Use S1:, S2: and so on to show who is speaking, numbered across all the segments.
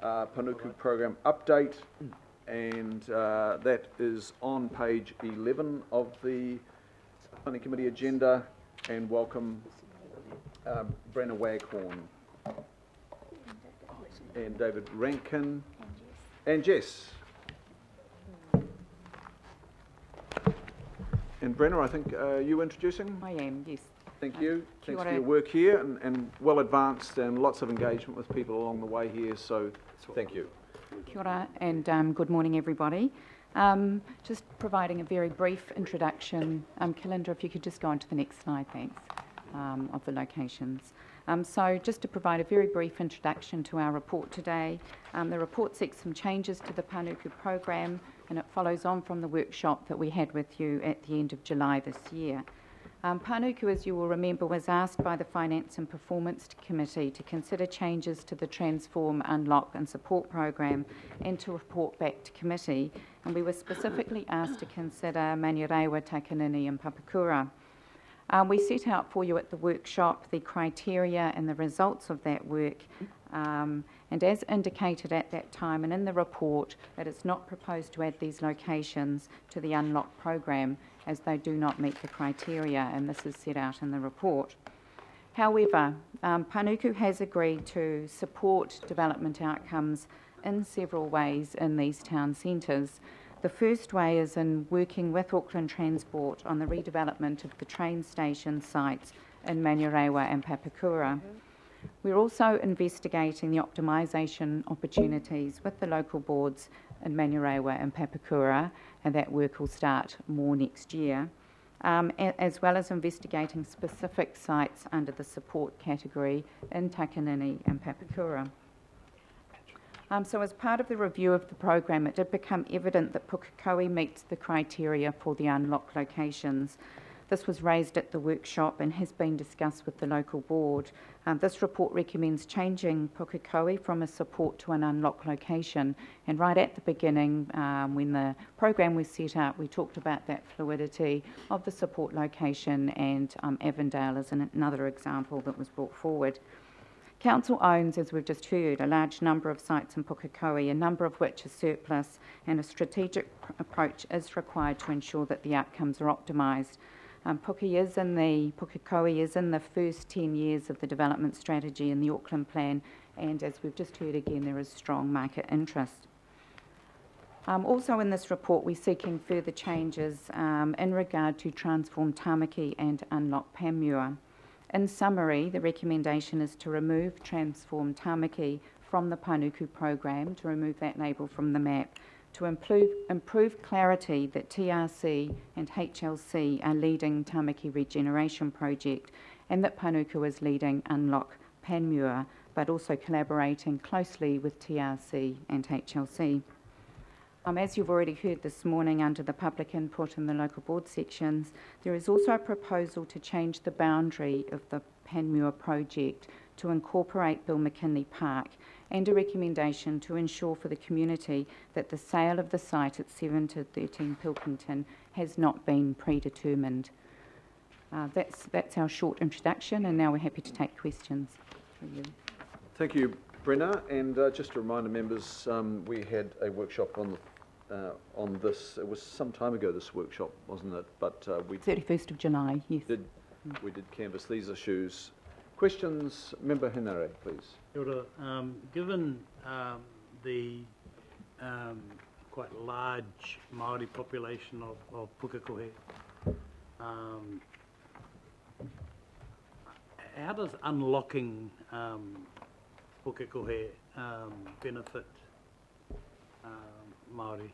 S1: Panuku program update, and that is on page 11 of the Planning Committee agenda. And welcome Brenna Waghorn and David Rankin and Jess. And Brenna, I think you introducing?
S2: I am, yes.
S1: Thank you. Thanks for your work here, and well advanced, and lots of engagement with people along the way here, so thank you.
S2: Kia ora, and good morning, everybody. Just providing a very brief introduction. Kalinda, if you could just go on to the next slide, thanks, of the locations. So just to provide a very brief introduction to our report today, the report seeks some changes to the Panuku program, and it follows on from the workshop that we had with you at the end of July this year. Panuku, as you will remember, was asked by the Finance and Performance Committee to consider changes to the Transform, Unlock and Support program and to report back to committee, and we were specifically asked to consider Manurewa, Takanini and Papakura. We set out for you at the workshop the criteria and the results of that work, and as indicated at that time and in the report, that it's not proposed to add these locations to the Unlock program as they do not meet the criteria, and this is set out in the report. However, Panuku has agreed to support development outcomes in several ways in these town centres. The first way is in working with Auckland Transport on the redevelopment of the train station sites in Manurewa and Papakura. We're also investigating the optimisation opportunities with the local boards in Manurewa and Papakura, and that work will start more next year, as well as investigating specific sites under the support category in Takanini and Papakura. So as part of the review of the program, it did become evident that Pukekohe meets the criteria for the Unlock locations. This was raised at the workshop and has been discussed with the local board. This report recommends changing Pukekohe from a support to an Unlock location. And right at the beginning, when the program was set up, we talked about that fluidity of the support location, and Avondale is another example that was brought forward. Council owns, as we've just heard, a large number of sites in Pukekohe, a number of which are surplus, and a strategic approach is required to ensure that the outcomes are optimised. Pukekohe is in the first 10 years of the development strategy in the Auckland Plan, and as we've just heard again, there is strong market interest. Also in this report, we're seeking further changes in regard to Transform Tamaki and Unlock Panmure. In summary, the recommendation is to remove Transform Tamaki from the Panuku program, to remove that label from the map, to improve clarity that TRC and HLC are leading Tamaki Regeneration Project, and that Panuku is leading Unlock Panmure, but also collaborating closely with TRC and HLC. As you've already heard this morning under the public input in the local board sections, there is also a proposal to change the boundary of the Panmure project to incorporate Bill McKinley Park, and a recommendation to ensure for the community that the sale of the site at 7 to 13 Pilkington has not been predetermined. That's our short introduction, and now we're happy to take questions.
S1: Thank you, Brenna. And just to remind the members, we had a workshop on this. It was some time ago, this workshop, wasn't it? But we
S2: 31st of July, yes.
S1: We did canvass these issues. Questions, Member Henare, please.
S3: Kia ora. Given the quite large Māori population of Pukekohe, how does unlocking Pukekohe benefit Māori?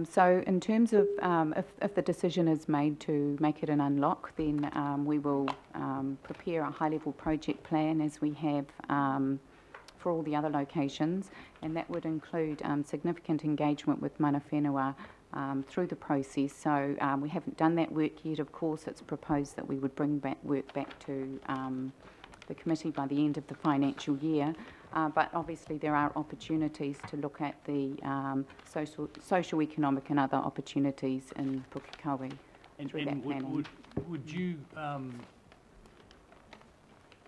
S2: So in terms of if the decision is made to make it an unlock, then we will prepare a high-level project plan as we have for all the other locations, and that would include significant engagement with mana whenua through the process. So we haven't done that work yet. Of course, it's proposed that we would bring work back to the committee by the end of the financial year. But obviously there are opportunities to look at the social, economic and other opportunities in Pukekohe through that planning.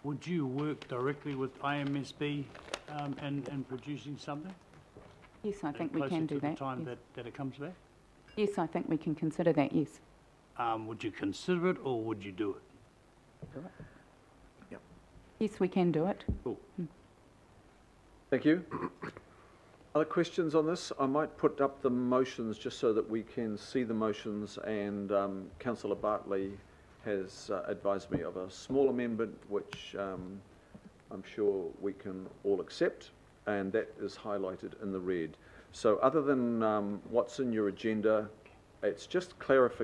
S3: Would you work directly with IMSB and producing something?
S2: Yes, I think we can do
S3: Closer to
S2: that.
S3: the time
S2: Yes.
S3: that it comes back?
S2: Yes, I think we can consider that, yes.
S3: Would you consider it or would you do it?
S2: Yes, we can do it.
S3: Cool.
S1: Thank you. Other questions on this? I might put up the motions just so that we can see the motions, and Councillor Bartley has advised me of a small amendment which I'm sure we can all accept, and that is highlighted in the red. So other than what's in your agenda, it's just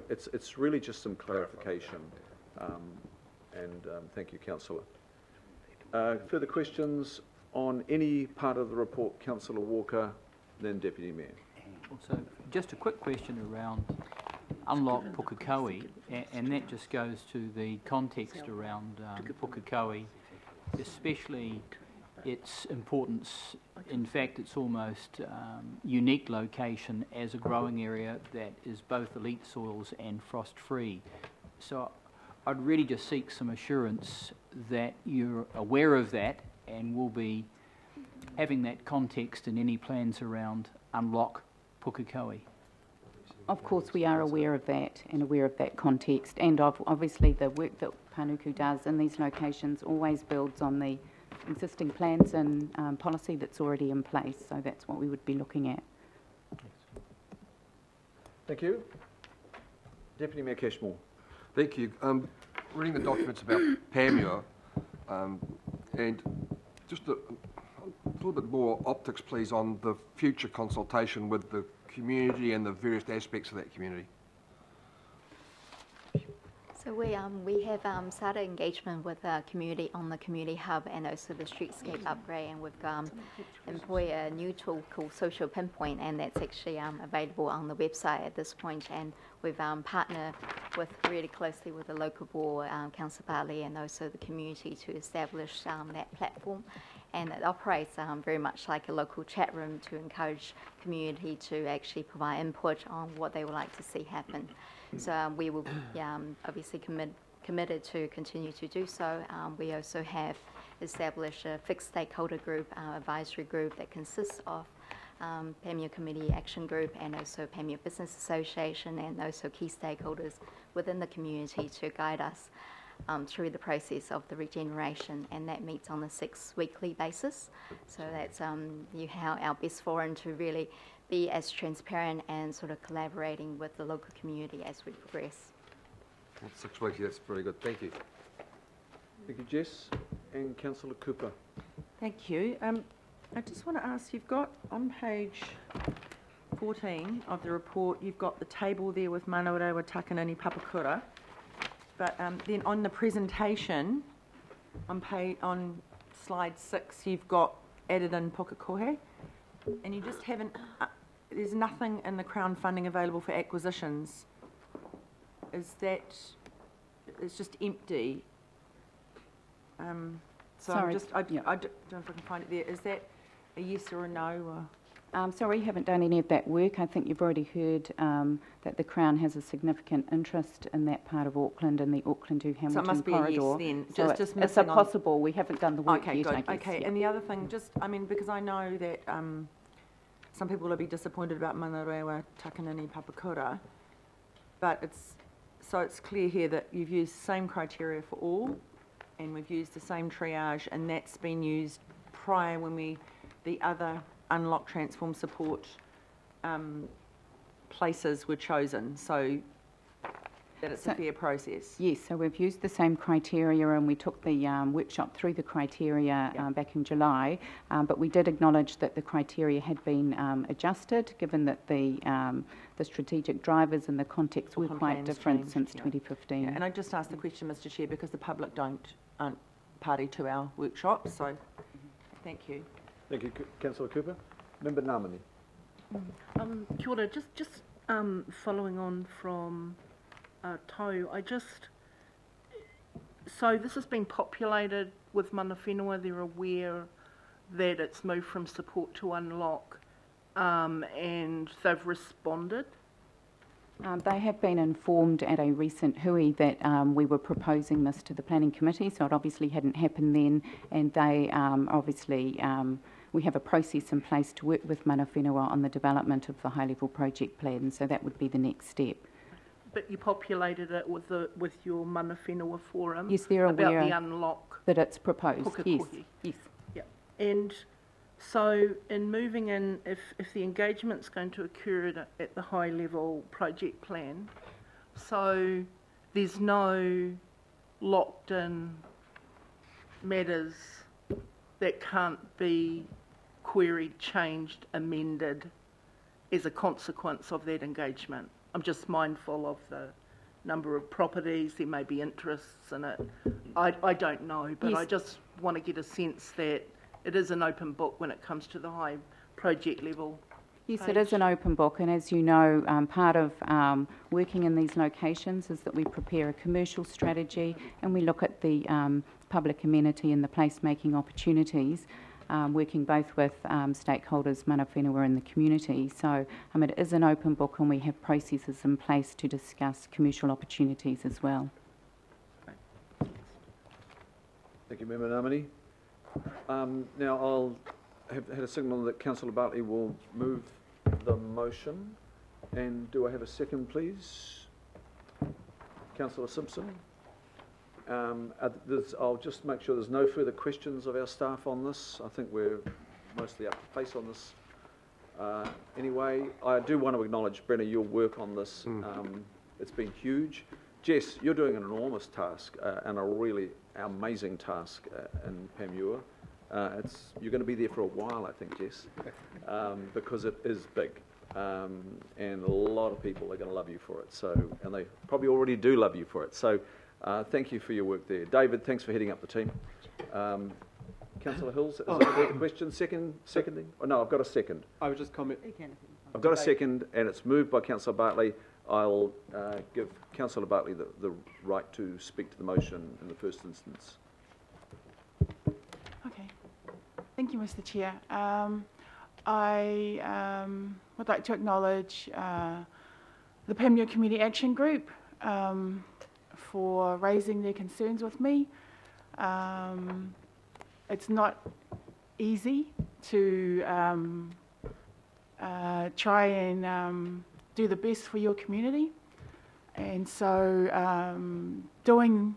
S1: it's really just some clarification. Thank you, Councillor. Further questions on any part of the report, Councillor Walker, then Deputy Mayor.
S4: Also, just a quick question around Unlock Pukekohe, and that just goes to the context around Pukekohe, especially its importance. In fact, it's almost unique location as a growing area that is both elite soils and frost-free. So I'd really just seek some assurance that you're aware of that and will be having that context in any plans around Unlock Pukekohe.
S2: Of course, we are aware of that and aware of that context, and obviously the work that Panuku does in these locations always builds on the existing plans and policy that's already in place, so that's what we would be looking at.
S1: Thank you. Deputy Mayor Cashmore.
S5: Thank you. Reading the documents about Panmure, and just a little bit more optics, please, on the future consultation with the community and the various aspects of that community.
S6: So we have started engagement with the community on the community hub and also the streetscape upgrade, and we've employed a new tool called Social Pinpoint, and that's actually available on the website at this point. And we've partnered really closely with the local board, Councillor Bartley, and also the community to establish that platform. And it operates very much like a local chat room to encourage community to actually provide input on what they would like to see happen. So we will obviously committed to continue to do so. We also have established a fixed stakeholder group, advisory group that consists of Panmure Committee Action Group and also Panmure Business Association, and also key stakeholders within the community to guide us through the process of the regeneration, and that meets on a 6-weekly basis. So that's how our best forum to really be as transparent and sort of collaborating with the local community as we progress.
S5: 6 weeks, that's very good. Thank you.
S1: Thank you, Jess. And Councillor Cooper.
S7: Thank you. I just want to ask, you've got on page 14 of the report, you've got the table there with Manarewa Takanini Papakura, but then on the presentation, on slide 6, you've got added in Pukekohe, and you just haven't, there's nothing in the Crown funding available for acquisitions. Is that, it's just empty? So
S2: Sorry,
S7: I don't know if I can find it there. Is that a yes or a no? Or?
S2: Sorry, we haven't done any of that work. I think you've already heard that the Crown has a significant interest in that part of Auckland and the Auckland to Hamilton
S7: So it must be
S2: corridor.
S7: a yes then.
S2: So
S7: Just
S2: it's a
S7: missing on-
S2: possible. We haven't done the work
S7: Okay,
S2: yet,
S7: good.
S2: I guess.
S7: Okay,
S2: Yeah.
S7: and the other thing, just, I mean, because I know that some people will be disappointed about Manarewa Takanini Papakura, but it's clear here that you've used the same criteria for all, and we've used the same triage, and that's been used prior when the other Unlock Transform Support places were chosen, so that it's a fair process.
S2: Yes, so we've used the same criteria, and we took the workshop through the criteria back in July, but we did acknowledge that the criteria had been adjusted, given that the strategic drivers and the context were
S7: Auckland
S2: quite
S7: plans
S2: different
S7: changed,
S2: since
S7: yeah.
S2: 2015.
S7: Yeah, and I just asked the question, Mr Chair, because the public aren't party to our workshop, so thank you.
S1: Thank you, Councillor Cooper. Member Namani.
S8: Kia ora, just following on from Tau, so this has been populated with mana whenua, they're aware that it's moved from support to Unlock, and they've responded?
S2: They have been informed at a recent hui that we were proposing this to the planning committee, so it obviously hadn't happened then, and they we have a process in place to work with mana whenua on the development of the high-level project plan, so that would be the next step.
S8: But you populated it with your mana whenua forum.
S2: Yes, they're aware
S8: about the unlock.
S2: that it's proposed. Yes,
S8: Pukekohe.
S2: yes.
S8: Yeah, and so in moving in, if the engagement's going to occur at the high level project plan, so there's no locked in matters that can't be queried, changed, amended as a consequence of that engagement. I'm just mindful of the number of properties, there may be interests in it. I don't know, but
S2: Yes.
S8: I just want to get a sense that it is an open book when it comes to the high project level.
S2: Yes, it is an open book, and as you know, part of working in these locations is that we prepare a commercial strategy and we look at the public amenity and the placemaking opportunities, working both with stakeholders, mana whenua and the community. So it is an open book and we have processes in place to discuss commercial opportunities as well.
S1: Thank you, Member Namani. Now I'll have had a signal that Councillor Bartley will move the motion. And do I have a second, please? Councillor Simpson. I'll just make sure there's no further questions of our staff on this. I think we're mostly up to face on this. Anyway, I do want to acknowledge, Brenna, your work on this. It's been huge. Jess, you're doing an enormous task and a really amazing task in Panmure. You're going to be there for a while, I think, Jess, because it is big. And a lot of people are going to love you for it. So, and they probably already do love you for it. So thank you for your work there. David, thanks for heading up the team. Councillor Hills, is there a question? Seconding? Oh, no, I've got a second.
S9: I would just comment.
S1: I've got a second, and it's moved by Councillor Bartley. I'll give Councillor Bartley the right to speak to the motion in the first instance.
S10: Okay. Thank you, Mr. Chair. I would like to acknowledge the Panmure Community Action Group for raising their concerns with me. It's not easy to try and do the best for your community, and so doing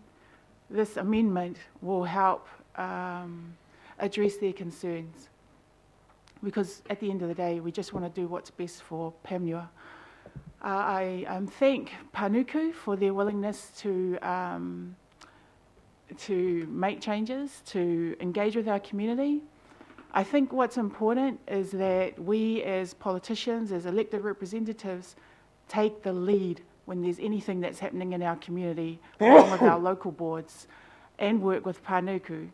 S10: this amendment will help address their concerns, because at the end of the day we just want to do what's best for Panmure. I thank Panuku for their willingness to make changes, to engage with our community. I think what's important is that we as politicians, as elected representatives, take the lead when there's anything that's happening in our community, along with our local boards, and work with Panuku,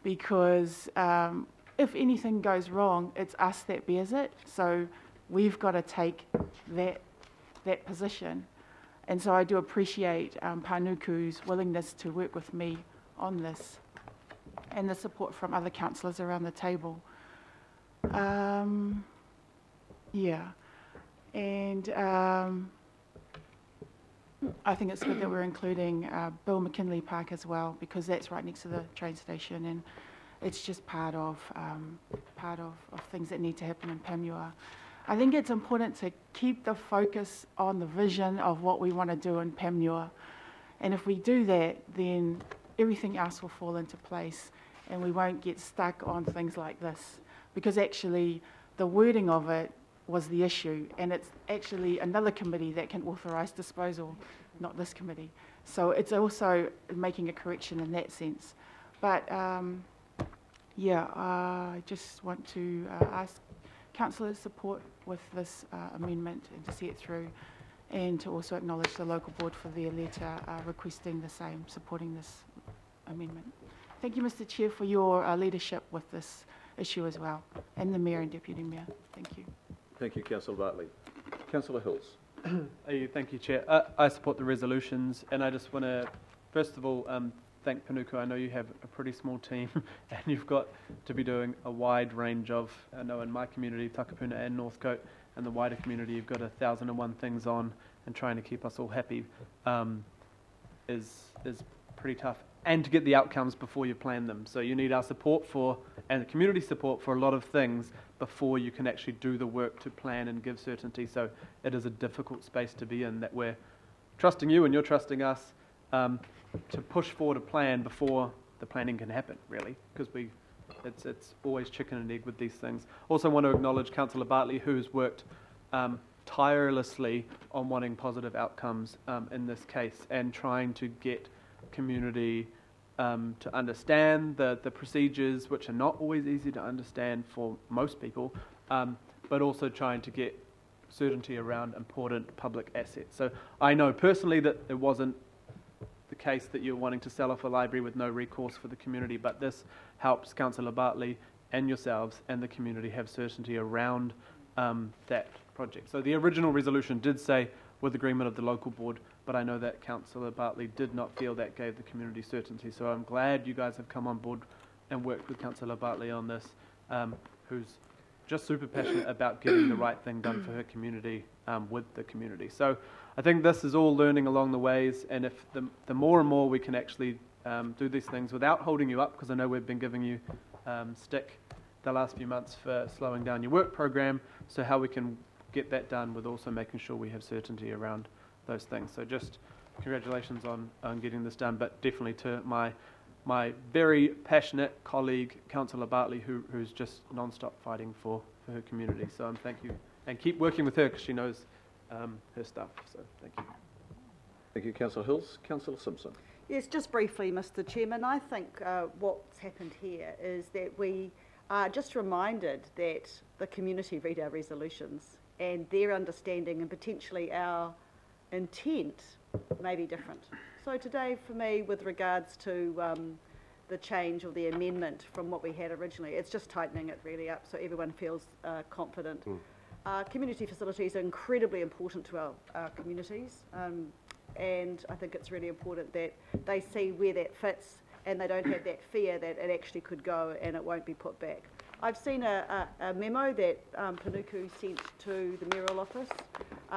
S10: because if anything goes wrong, it's us that bears it. So we've got to take that position. And so I do appreciate Panuku's willingness to work with me on this, and the support from other councillors around the table. Yeah, and I think it's good that we're including Bill McKinley Park as well, because that's right next to the train station, and it's just part of things that need to happen in Panmure. I think it's important to keep the focus on the vision of what we want to do in Panmure, and if we do that, then everything else will fall into place and we won't get stuck on things like this, because actually the wording of it was the issue, and it's actually another committee that can authorise disposal, not this committee. So it's also making a correction in that sense. But yeah, I just want to ask councillors' support with this amendment and to see it through, and to also acknowledge the local board for their letter requesting the same, supporting this amendment. Thank you, Mr. Chair, for your leadership with this issue as well, and the Mayor and Deputy Mayor. Thank you.
S1: Thank you, Councillor Bartley. Councillor Hills.
S9: Thank you, Chair. I support the resolutions, and I just want to, first of all, thank Panuku. I know you have a pretty small team, and you've got to be doing a wide range of, I know in my community, Takapuna and Northcote, and the wider community, you've got 1,001 things on, and trying to keep us all happy is pretty tough. And to get the outcomes before you plan them. So you need our support for, and the community support for a lot of things before you can actually do the work to plan and give certainty. So it is a difficult space to be in, that we're trusting you and you're trusting us to push forward a plan before the planning can happen, really, because it's always chicken and egg with these things. Also want to acknowledge Councillor Bartley, who's worked tirelessly on wanting positive outcomes in this case and trying to get community to understand the procedures, which are not always easy to understand for most people, but also trying to get certainty around important public assets. So I know personally that it wasn't the case that you're wanting to sell off a library with no recourse for the community, but this helps Councillor Bartley and yourselves and the community have certainty around that project. So the original resolution did say with agreement of the local board, but I know that Councillor Bartley did not feel that gave the community certainty. So I'm glad you guys have come on board and worked with Councillor Bartley on this, who's just super passionate about getting the right thing done for her community with the community. So I think this is all learning along the ways, and if the more and more we can actually do these things without holding you up, because I know we've been giving you stick the last few months for slowing down your work program, so how we can get that done with also making sure we have certainty around those things. So just congratulations on getting this done, but definitely to my very passionate colleague, Councillor Bartley, who's just non-stop fighting for her community. So thank you, and keep working with her because she knows her stuff. So thank you.
S1: Thank you, Councillor Hills. Councillor Simpson.
S11: Yes, just briefly, Mr. Chairman. I think what's happened here is that we are just reminded that the community read our resolutions, and their understanding and potentially our intent may be different. So today, for me, with regards to the change or the amendment from what we had originally, it's just tightening it really up so everyone feels confident. Community facilities are incredibly important to our communities, and I think it's really important that they see where that fits and they don't have that fear that it actually could go and it won't be put back. I've seen a memo that Panuku sent to the mayoral office,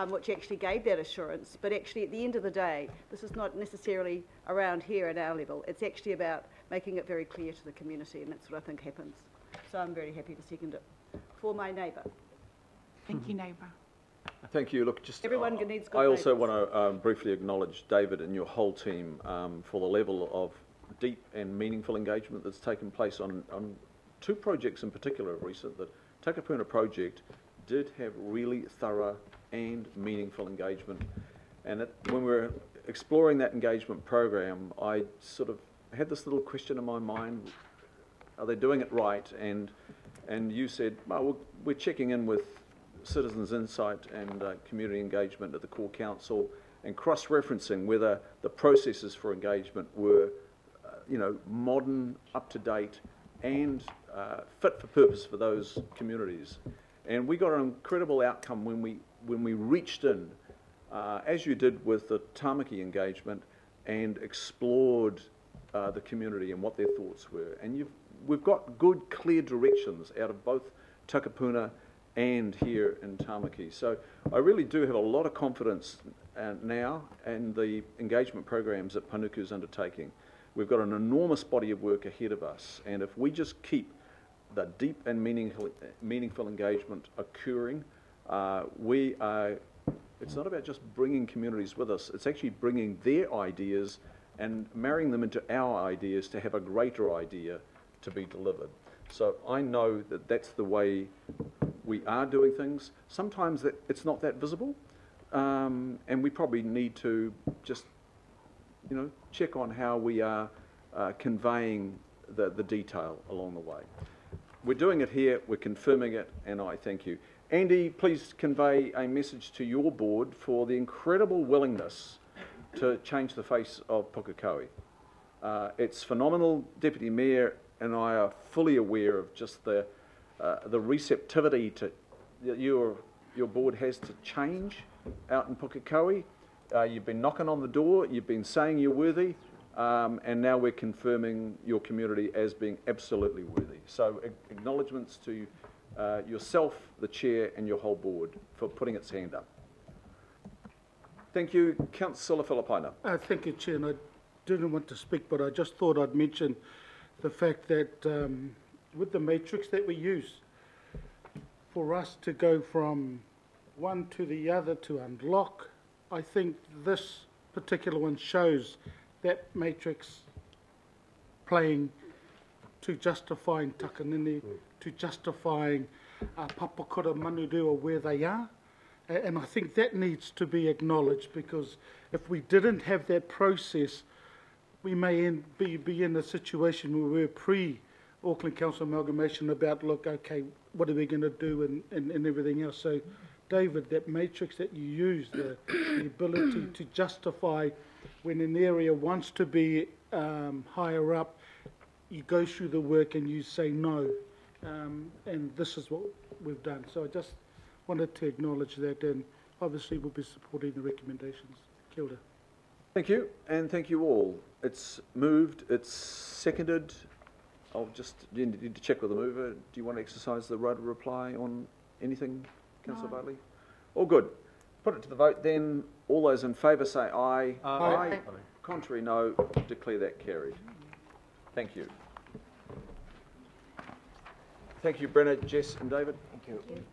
S11: which actually gave that assurance, but actually at the end of the day, this is not necessarily around here at our level. It's actually about making it very clear to the community, and that's what I think happens. So I'm very happy to second it for my neighbour.
S10: Thank you, neighbour.
S1: Thank you. Look, just
S11: Everyone needs good
S1: I also
S11: neighbours.
S1: want to briefly acknowledge David and your whole team for the level of deep and meaningful engagement that's taken place on two projects in particular recent. The Takapuna project did have really thorough and meaningful engagement, and when we were exploring that engagement program, I sort of had this little question in my mind: are they doing it right? And you said, well, we're checking in with citizens' insight and community engagement at the core council, and cross-referencing whether the processes for engagement were, modern, up-to-date, and fit for purpose for those communities. And we got an incredible outcome when we reached in, as you did with the Tamaki engagement, and explored the community and what their thoughts were. And we've got good, clear directions out of both Takapuna and here in Tamaki. So I really do have a lot of confidence now in the engagement programs that Panuku's undertaking. We've got an enormous body of work ahead of us, and if we just keep the deep and meaningful engagement occurring, it's not about just bringing communities with us, it's actually bringing their ideas and marrying them into our ideas to have a greater idea to be delivered. So I know that that's the way we are doing things. Sometimes it's not that visible, and we probably need to just check on how we are conveying the detail along the way. We're doing it here, we're confirming it, and I thank you. Andy, please convey a message to your board for the incredible willingness to change the face of Pukekohe. It's phenomenal. Deputy Mayor and I are fully aware of just the receptivity that your board has to change out in Pukekohe. You've been knocking on the door, you've been saying you're worthy, and now we're confirming your community as being absolutely worthy. So acknowledgements to yourself, the chair, and your whole board for putting its hand up. Thank you. Councillor Filipaina.
S12: Thank you, Chair, and I didn't want to speak, but I just thought I'd mention the fact that with the matrix that we use, for us to go from one to the other to unlock, I think this particular one shows that matrix playing to justifying Takanini, to justifying Papakura Manurua where they are. And I think that needs to be acknowledged, because if we didn't have that process, we may be in a situation where we're pre-Auckland Council amalgamation about, look, okay, what are we going to do and everything else. So, David, that matrix that you use, the ability to justify when an area wants to be higher up, you go through the work and you say no. And this is what we've done. So I just wanted to acknowledge that, and obviously we'll be supporting the recommendations. Kia ora.
S1: Thank you, and thank you all. It's moved, it's seconded. You need to check with the mover. Do you want to exercise the right of reply on anything, Councillor Bartley? All good. Put it to the vote then. All those in favour say aye. Aye. Contrary, no. Declare that carried. Thank you. Thank you, Brenna, Jess and David. Thank you.